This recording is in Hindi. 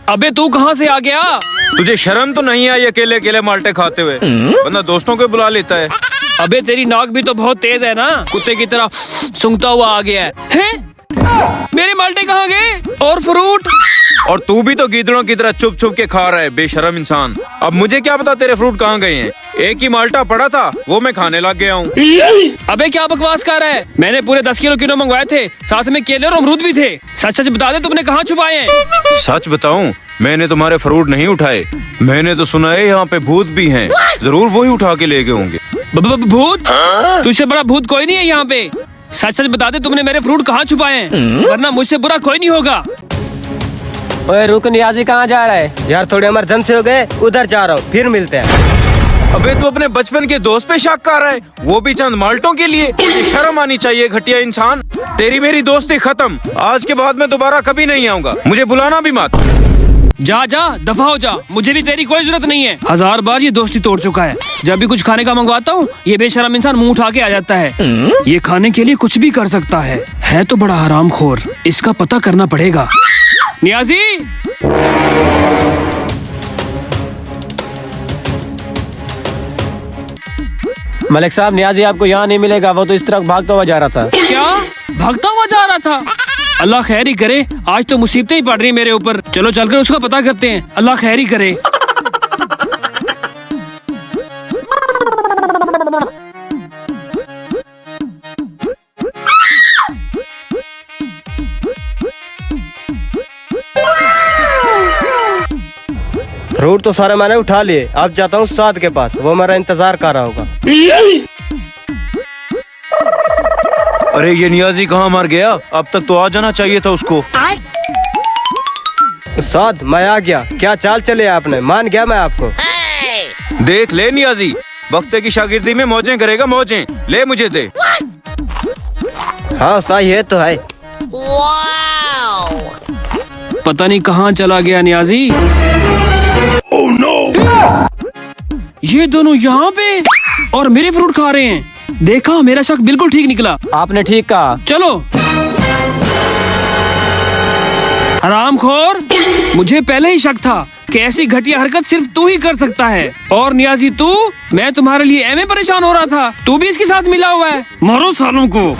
अबे तू कहाँ से आ गया? तुझे शर्म तो नहीं आई अकेले अकेले माल्टे खाते हुए? बंदा दोस्तों को बुला लेता है। अबे तेरी नाक भी तो बहुत तेज है ना, कुत्ते की तरह सूंघता हुआ आ गया है? मेरे माल्टे कहाँ गए? और फ्रूट? और तू भी तो गीदड़ों की तरह चुप छुप के खा रहा है, बेशरम इंसान। अब मुझे क्या पता तेरे फ्रूट कहाँ गए हैं? एक ही माल्टा पड़ा था, वो मैं खाने लग गया हूँ। अबे क्या बकवास कर रहा है? मैंने पूरे 10 किलो किलो मंगवाए थे, साथ में केले और अमरूद भी थे। सच सच बता दे, तुमने कहाँ छुपाए हैं? सच बताऊं, मैंने तुम्हारे फ्रूट नहीं उठाए। मैंने तो सुना है यहाँ पे भूत भी हैं, जरूर वही उठा के ले गए होंगे। भूत? तुझसे बड़ा भूत कोई नहीं है यहाँ पे। सच सच बता दे, तुमने मेरे फ्रूट कहाँ छुपाए हैं? वरना मुझसे बुरा कोई नहीं होगा। ओए रुक, नियाजी कहाँ जा रहा है? यार थोड़ी इमरजेंसी हो गए, उधर जा रहा हूँ, फिर मिलते हैं। अबे तू अपने बचपन के दोस्त पे शक कर रहा है, वो भी चंद माल्टों के लिए? ये शर्म आनी चाहिए घटिया इंसान। तेरी मेरी दोस्ती खत्म, आज के बाद मैं दोबारा कभी नहीं आऊंगा, मुझे बुलाना भी मत। जा जा, दफा हो जा, मुझे भी तेरी कोई जरूरत नहीं है। 1000 बार ये दोस्ती तोड़ चुका है। जब भी कुछ खाने का मंगवाता हूँ, ये बेशरम इंसान मुंह उठा के आ जाता है। ये खाने के लिए कुछ भी कर सकता है तो बड़ा हरामखोर। इसका पता करना पड़ेगा। नियाजी, मलिक साहब, नियाजी आपको यहाँ नहीं मिलेगा, वो तो इस तरफ भागता हुआ जा रहा था। क्या भागता हुआ जा रहा था? अल्लाह खैर ही करे, आज तो मुसीबतें ही पड़ रही मेरे ऊपर। चलो चलकर उसका पता करते हैं, अल्लाह खैर ही करे। फ्रूट तो सारे मैंने उठा लिए, अब जाता हूँ साद के पास, वो मेरा इंतजार कर रहा होगा। अरे ये नियाजी कहाँ मर गया? अब तक तो आ जाना चाहिए था उसको। साद, मैं आ गया। क्या चाल चले आपने? मान गया मैं आपको। देख ले नियाजी, वक्ते की शागिर्दी में मौजें करेगा, मौजें। ले मुझे दे। हाँ सही है तो है। पता नहीं कहाँ चला गया नियाजी। Oh, no! ये दोनों यहाँ पे और मेरे फ्रूट खा रहे हैं। देखा, मेरा शक बिल्कुल ठीक निकला। आपने ठीक कहा। चलो। हरामखोर, मुझे पहले ही शक था कि ऐसी घटिया हरकत सिर्फ तू ही कर सकता है। और नियाजी तू, मैं तुम्हारे लिए एम परेशान हो रहा था, तू भी इसके साथ मिला हुआ है। मारो सालों को।